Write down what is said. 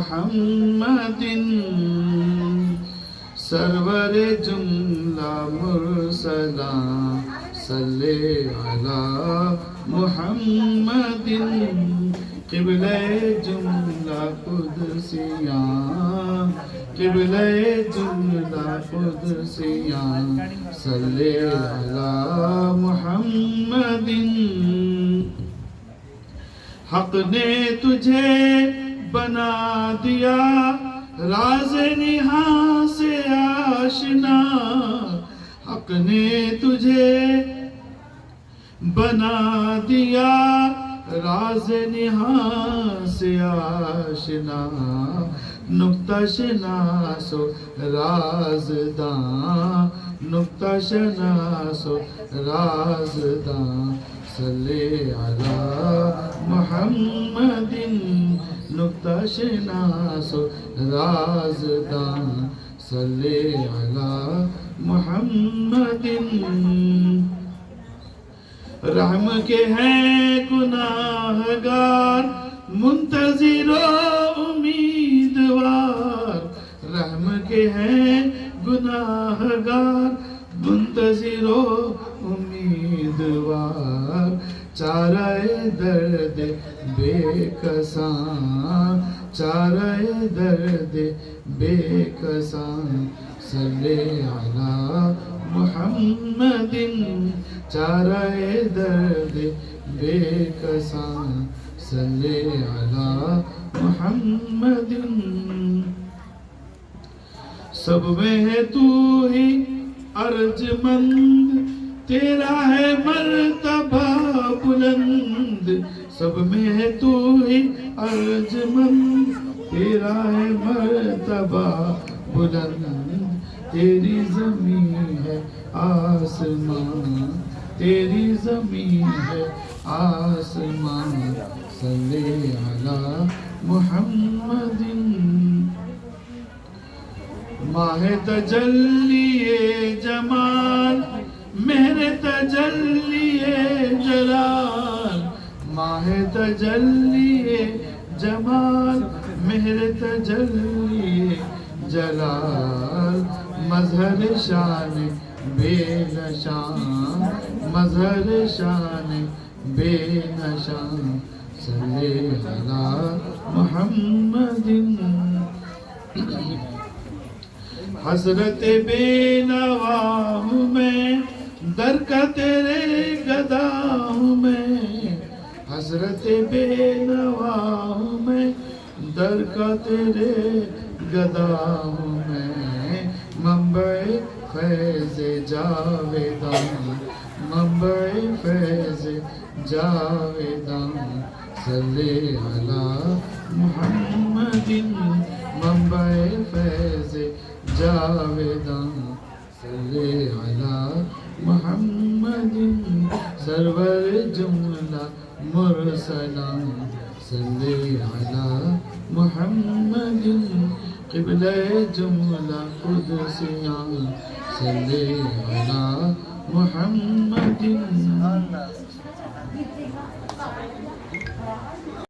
محمد سرور جملہ مرسلا صلی علی محمد قبلہ جملہ قدسیہ قبلہ جملہ قدسیہ صلی علی محمد حق نے تجھے بنا دیا راز نہاں سے آشنا حق نے تجھے بنا دیا راز نہاں سے آشنا نکتہ شناس و رازداں نکتہ شناس و رازداں صلی علی محمد نکتہ شناس و رازداں صلی علی محمد رحم کے ہیں گناہگار منتظر و امیدوار رحم کے ہیں گناہگار منتظر و امیدوار چارہ درد بے کساں چارہ درد بے کساں صلی علی محمد چارہ درد بے کساں صلی علی محمد سب میں ہے تو ہی ارجمند تیرا ہے مرتبہ بلند سب میں ہے تو ہی ارجمند تیرا ہے مرتبہ بلند تیری زمین ہے آسمان تیری زمین ہے آسمان صلی علی محمد ماہ تجلی جمال مہر تجلی جلال ماہ تجلی جمال مہر تجلی جلال مظہر شان بے نشان مظہر شان بے نشان صلی علی محمد حضرت بے نوا ہوں میں در کا تیرے گدا ہوں میں حضرت بے نوا ہوں میں در کا تیرے گدا ہوں میں منبع فیض جاویداں منبع فیض جاویداں صلی علی محمد منبع فیض جاویداں صلی علی محمد سرور جملہ مرسلاں صلی علی محمد قبلہ جملہ قدسیاں صلی علی محمد